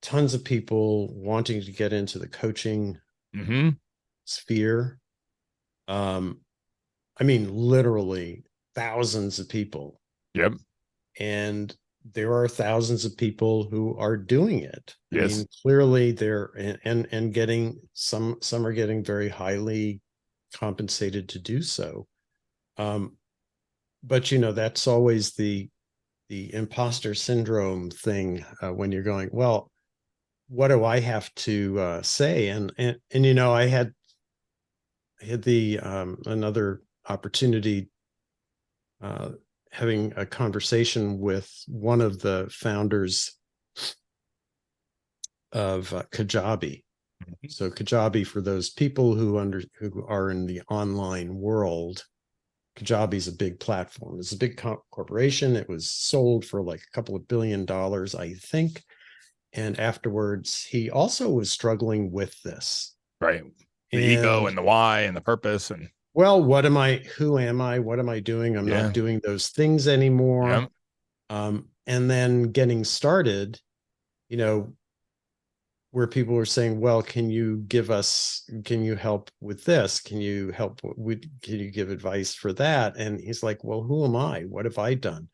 tons of people wanting to get into the coaching sphere. I mean, literally thousands of people. Yep. And there are thousands of people who are doing it. Yes. I mean, clearly they're and getting some are getting very highly compensated to do so. But that's always the imposter syndrome thing, when you're going, well, what do I have to say? And I had the another opportunity, having a conversation with one of the founders of Kajabi. So Kajabi, for those people who are in the online world, Kajabi is a big platform. It's a big corporation. It was sold for like a couple of $1 billion, I think. And afterwards, he also was struggling with this. Right. The ego and the why and the purpose. And well, who am I? What am I doing? I'm not doing those things anymore. And then getting started, where people were saying, well, can you help with this? Can you give advice for that? And he's like, well, who am I? What have I done?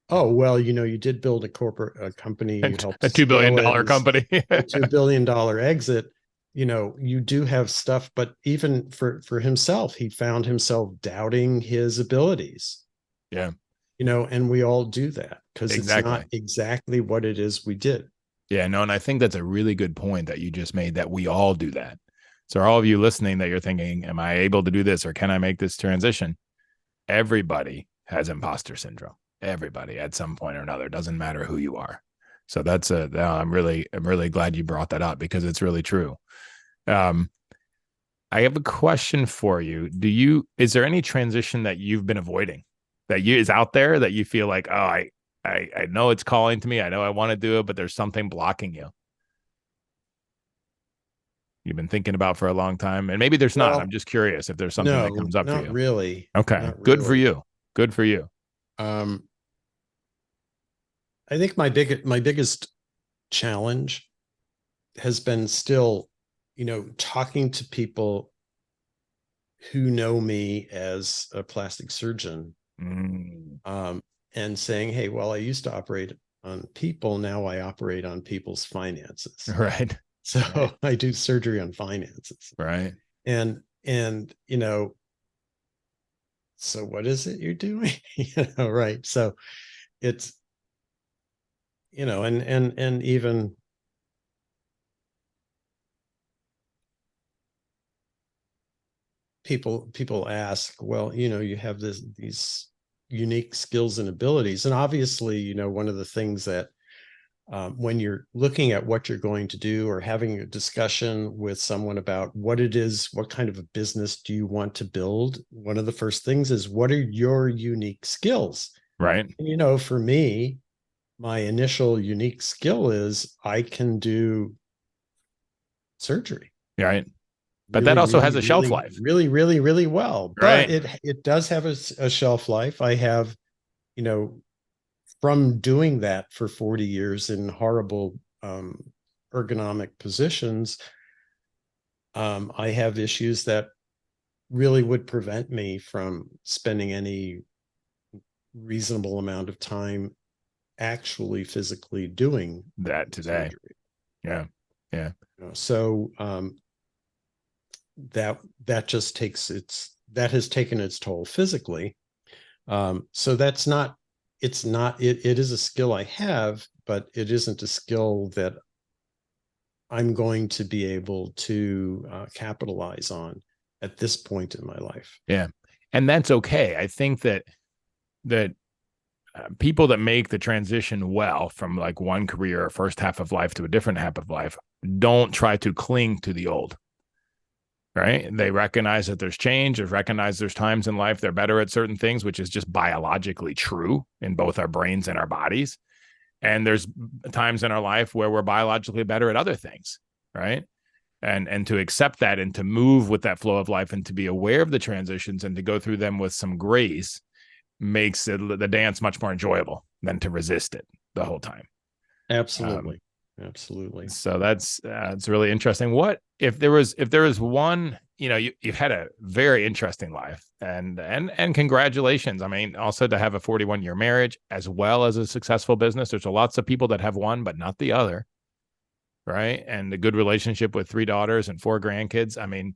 Oh, well, you did build a company, you helped A $2 billion scale it, company. a $2 billion exit. You do have stuff, but even for himself, he found himself doubting his abilities. Yeah, And we all do that because it's exactly. not exactly what it is we did. Yeah, no, and I think that's a really good point that you just made, that we all do that. So all of you listening that you're thinking, am I able to do this, or can I make this transition? Everybody has imposter syndrome. Everybody at some point or another, doesn't matter who you are. So I'm really glad you brought that up, because it's really true. I have a question for you. Is there any transition that you've been avoiding that is out there that you feel like, oh, I know it's calling to me. I know I want to do it, but there's something blocking you. You've been thinking about for a long time, and maybe there's not. Well, I'm just curious if there's something that no, comes up for not you. really. Okay. Not Good for really. you. Good for you. I think my biggest challenge has been still, talking to people who know me as a plastic surgeon, and saying, hey, well, I used to operate on people. Now I operate on people's finances. Right. So right. I do surgery on finances. Right. And, so what is it you're doing? Right. So it's, and even people ask, well, you have these unique skills and abilities. And obviously, one of the things that when you're looking at what you're going to do, or having a discussion with someone about what it is, what kind of a business do you want to build, one of the first things is, what are your unique skills? Right. And, for me, my initial unique skill is I can do surgery. Right. But that Really, also really, has a shelf really, life. really, really, really well. But Right. it does have a shelf life. I have, you know, from doing that for 40 years in horrible ergonomic positions, I have issues that really would prevent me from spending any reasonable amount of time actually physically doing That today. surgery. Yeah. Yeah. So that just that has taken its toll physically. So it is a skill I have, but it isn't a skill that I'm going to be able to capitalize on at this point in my life. Yeah. And that's okay. I think that people that make the transition well from like one career or first half of life to a different half of life don't try to cling to the old. Right. They recognize that there's change, they recognize there's times in life they're better at certain things, which is just biologically true in both our brains and our bodies. And there's times in our life where we're biologically better at other things. Right. And to accept that, and to move with that flow of life, and to be aware of the transitions, and to go through them with some grace, makes the dance much more enjoyable than to resist it the whole time. Absolutely. Absolutely. So that's it's really interesting. What if there was one, you've had a very interesting life, and congratulations. I mean, also to have a 41-year marriage as well as a successful business. There's lots of people that have one but not the other, right? And a good relationship with 3 daughters and 4 grandkids. I mean,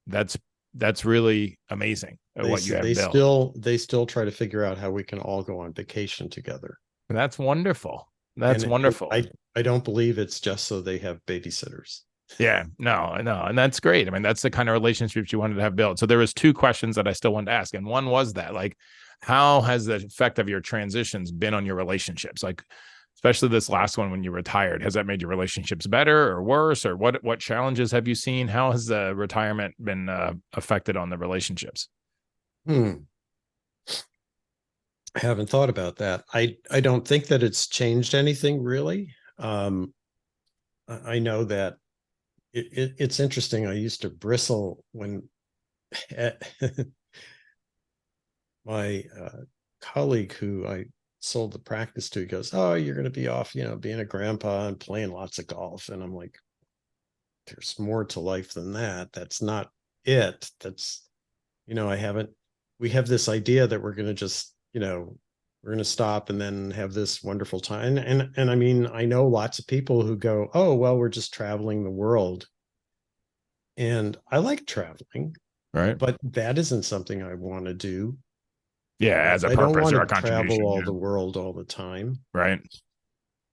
that's really amazing what you have built. They still try to figure out how we can all go on vacation together. That's wonderful. That's And wonderful. I don't believe it's just so they have babysitters. Yeah, no, and that's great. I mean, that's the kind of relationships you wanted to have built. So there was 2 questions that I still wanted to ask, and one was that, like, how has the effect of your transitions been on your relationships? Like, especially this last one when you retired, has that made your relationships better or worse, or what challenges have you seen? How has the retirement been affected on the relationships? I haven't thought about that. I don't think that it's changed anything really. I know that it's interesting. I used to bristle when my colleague who I sold the practice to goes, "Oh, you're going to be off, being a grandpa and playing lots of golf." And I'm like, there's more to life than that. That's not it. That's, we have this idea that we're going to just, we're going to stop and then have this wonderful time. And I mean, I know lots of people who go, oh, well, we're just traveling the world. And I like traveling, Right. but that isn't something I want to do. Yeah. As a I don't purpose want or to a travel contribution. all Yeah. the world all the time. Right.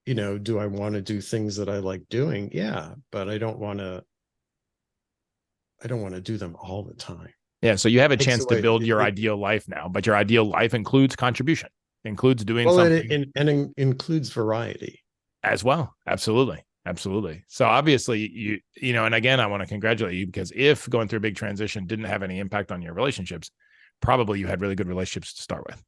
Do I want to do things that I like doing? Yeah, but I don't want to do them all the time. Yeah. So you have a Takes chance to away build your ideal life now, but your ideal life includes contribution, includes doing well, something it includes variety. as well. Absolutely. Absolutely. So obviously and again, I want to congratulate you, because if going through a big transition didn't have any impact on your relationships, probably you had really good relationships to start with.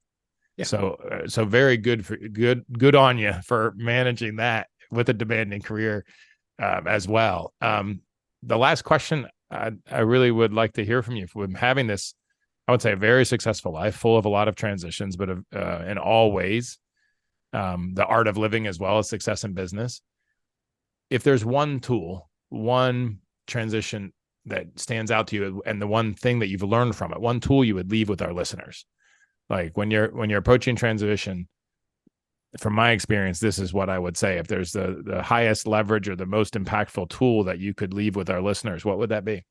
Yeah. So very good on you for managing that with a demanding career as well. The last question I really would like to hear from you, from having this, I would say, a very successful life, full of a lot of transitions, but in all ways, the art of living as well as success in business. If there's one tool, one transition that stands out to you, and the one thing that you've learned from it, one tool you would leave with our listeners, like when you're approaching transition, from my experience, this is what I would say. If there's the highest leverage or the most impactful tool that you could leave with our listeners, what would that be?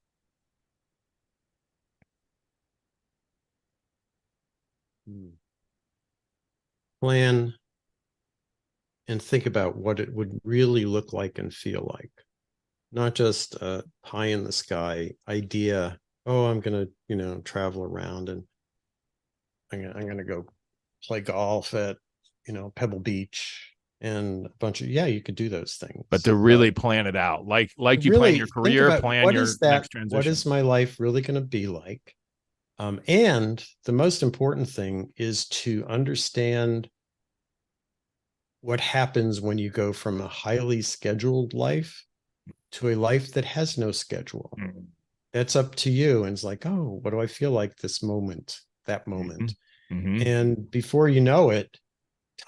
Plan and think about what it would really look like and feel like. Not just a pie in the sky idea. Oh, I'm going to, travel around and I'm going to go play golf at, Pebble Beach and a bunch of, yeah, you could do those things. But to really plan it out, like you plan your career, plan your next transition. What is my life really going to be like? And the most important thing is to understand what happens when you go from a highly scheduled life to a life that has no schedule. Mm-hmm. That's up to you. And it's like, oh, what do I feel like this moment, that moment? Mm-hmm. And before you know it,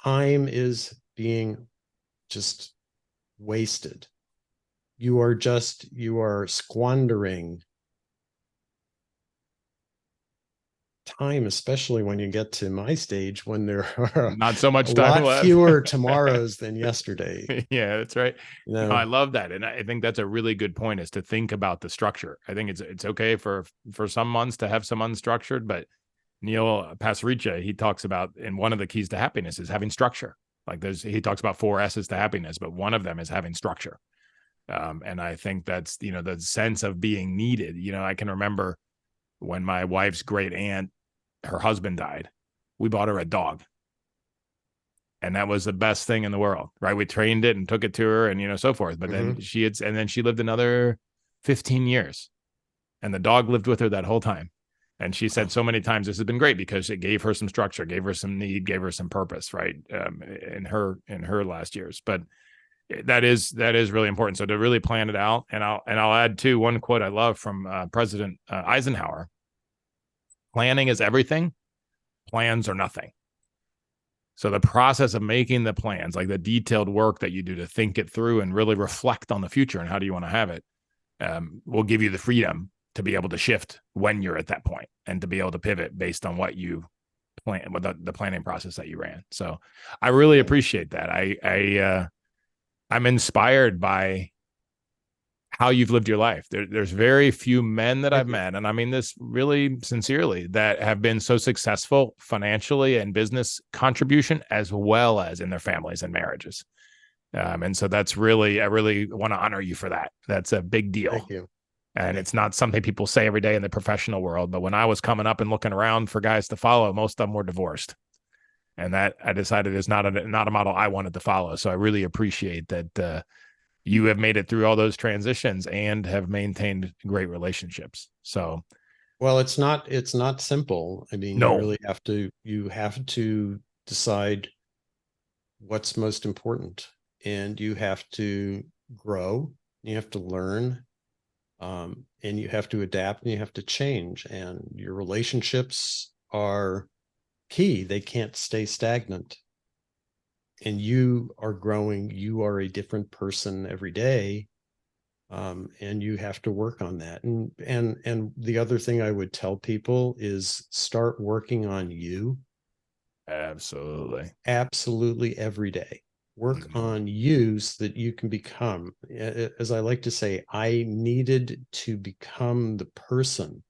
time is being just wasted. You are squandering time, especially when you get to my stage, when there are not so much time left. Fewer tomorrows than yesterday. Yeah, that's right. I love that. And I think that's a really good point, is to think about the structure. I think it's okay for some months to have some unstructured, but Neil Pasricha, he talks about, in one of the keys to happiness is having structure. Like he talks about 4 S's to happiness, but one of them is having structure. And I think that's, the sense of being needed. I can remember when my wife's great aunt, her husband died, we bought her a dog. And that was the best thing in the world, right? We trained it and took it to her and, so forth. But then she lived another 15 years and the dog lived with her that whole time. And she said so many times, this has been great because it gave her some structure, gave her some need, gave her some purpose, right? In her last years. But that is really important. So to really plan it out, and I'll add too one quote I love from President Eisenhower: "Planning is everything. Plans are nothing." So the process of making the plans, like the detailed work that you do to think it through and really reflect on the future and how do you want to have it, will give you the freedom to be able to shift when you're at that point and to be able to pivot based on what you plan, with the planning process that you ran. So I really appreciate that. I'm inspired by how you've lived your life. There's very few men that I've met, and I mean this really sincerely, that have been so successful financially and business contribution, as well as in their families and marriages. And so that's really, I really want to honor you for that. That's a big deal. Thank you. And it's not something people say every day in the professional world. But when I was coming up and looking around for guys to follow, most of them were divorced. And that I decided is not a model I wanted to follow. So I really appreciate that you have made it through all those transitions and have maintained great relationships. So, well, it's not simple. I mean, no. you have to decide what's most important, and you have to grow, you have to learn, and you have to adapt, and you have to change. And your relationships are key. They can't stay stagnant. And you are growing. You are a different person every day. And you have to work on that. And the other thing I would tell people is start working on you. Absolutely. Absolutely every day. Work on you so that you can become, as I like to say, I needed to become the person.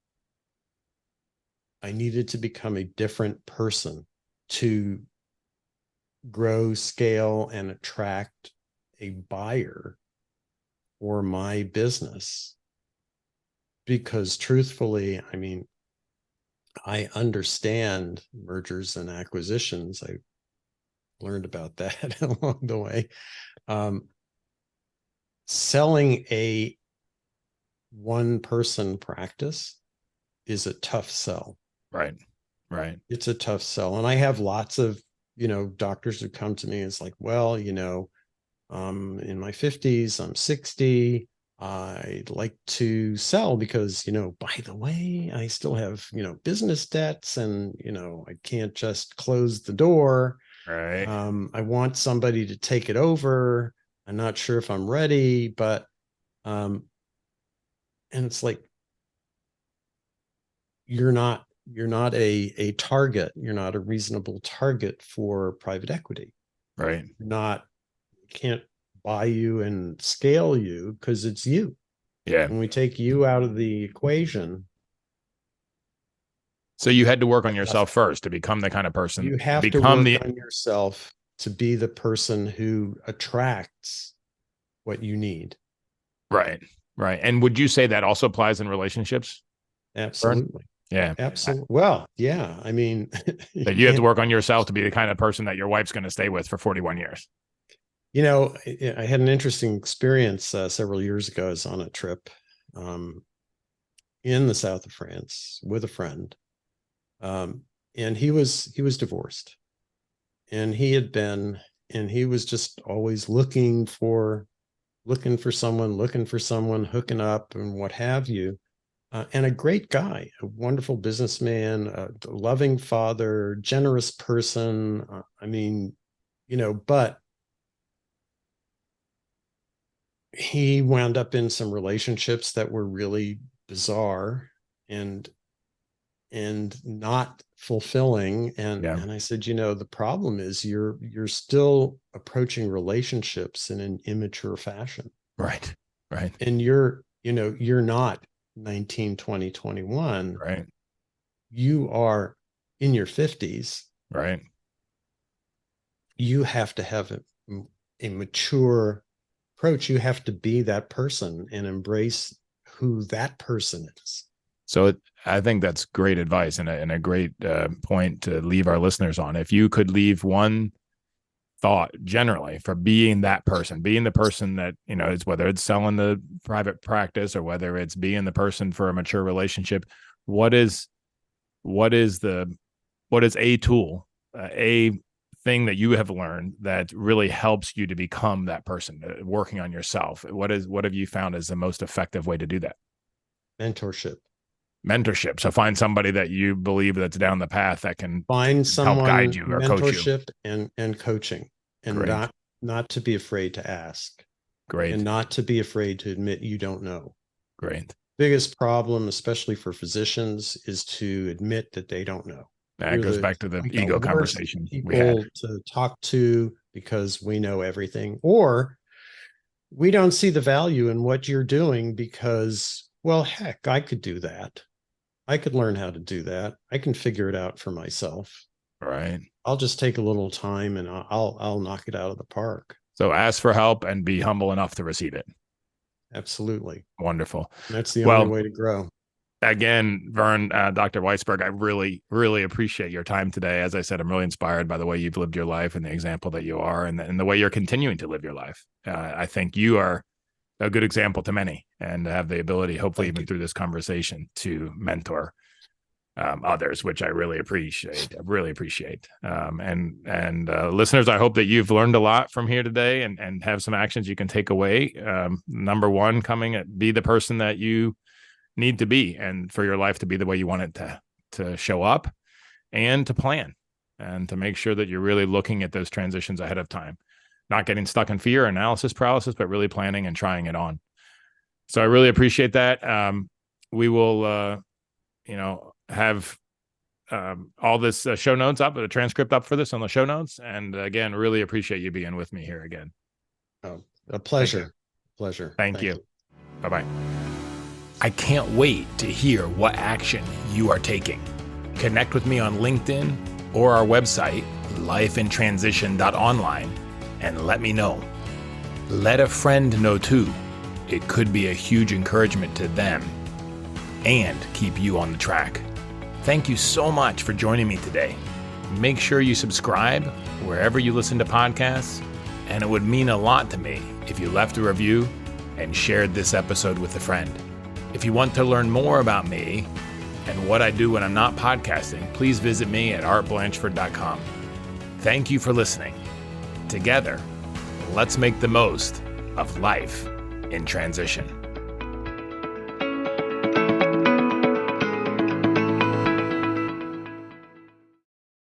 I needed to become a different person to grow, scale, and attract a buyer for my business. Because truthfully, I mean, I understand mergers and acquisitions. I learned about that along the way. Selling a one person practice is a tough sell. Right. Right. It's a tough sell. And I have lots of, doctors who come to me. It's like, well, in my 50s, I'm 60. I'd like to sell because, by the way, I still have, business debts and, I can't just close the door. Right. I want somebody to take it over. I'm not sure if I'm ready, but, and it's like, you're not a target. You're not a reasonable target for private equity. Right. Can't buy you and scale you because it's you. Yeah. When we take you out of the equation, So you had to work on yourself first to become the kind of person, you have to work on yourself to be the person who attracts what you need. Right. Right. And would you say that also applies in relationships? Absolutely. Yeah. Absolutely. Well, yeah. I mean, that you have to work on yourself to be the kind of person that your wife's going to stay with for 41 years. I had an interesting experience several years ago. I was on a trip in the south of France with a friend. And he was divorced, and he was just always looking for someone, hooking up and what have you. And a great guy, a wonderful businessman, a loving father, generous person. I mean, but he wound up in some relationships that were really bizarre and not fulfilling. And I said, the problem is you're still approaching relationships in an immature fashion. Right. Right. And you're not 19, 20, 21. Right. You are in your 50s. Right. You have to have a mature approach. You have to be that person and embrace who that person is. So I think that's great advice and a great point to leave our listeners on. If you could leave one thought generally for being that person, being the person that, it's whether it's selling the private practice or whether it's being the person for a mature relationship, what is a tool, a thing that you have learned that really helps you to become that person, working on yourself? What have you found is the most effective way to do that? Mentorship. So find somebody that you believe that's down the path that can help guide you or coach you. Mentorship and coaching, and Great. not to be afraid to ask. Great. And not to be afraid to admit you don't know. Great. Biggest problem, especially for physicians, is to admit that they don't know. That goes back to the ego conversation we had. To talk to because we know everything, or we don't see the value in what you're doing because, well, heck, I could do that. I could learn how to do that. I can figure it out for myself. Right. I'll just take a little time and I'll knock it out of the park. So ask for help and be humble enough to receive it. Absolutely. Wonderful. That's the only way to grow. Again, Verne, Dr. Weisberg, I really, really appreciate your time today. As I said, I'm really inspired by the way you've lived your life and the example that you are and the way you're continuing to live your life. I think you are a good example to many and have the ability, hopefully even through this conversation, to mentor others, which I really appreciate. And listeners, I hope that you've learned a lot from here today and have some actions you can take away. Number one, be the person that you need to be, and for your life to be the way you want it to show up, and to plan and to make sure that you're really looking at those transitions ahead of time, not getting stuck in fear, analysis paralysis, but really planning and trying it on. So I really appreciate that. We will, have all this show notes up, the transcript up for this on the show notes. And again, really appreciate you being with me here again. Oh, a pleasure. Pleasure. Thank you. Bye-bye. I can't wait to hear what action you are taking. Connect with me on LinkedIn or our website, lifeintransition.online, and let me know. Let a friend know too. It could be a huge encouragement to them and keep you on the track. Thank you so much for joining me today. Make sure you subscribe wherever you listen to podcasts, and it would mean a lot to me if you left a review and shared this episode with a friend. If you want to learn more about me and what I do when I'm not podcasting, please visit me at artblanchford.com. Thank you for listening. Together, let's make the most of life in transition.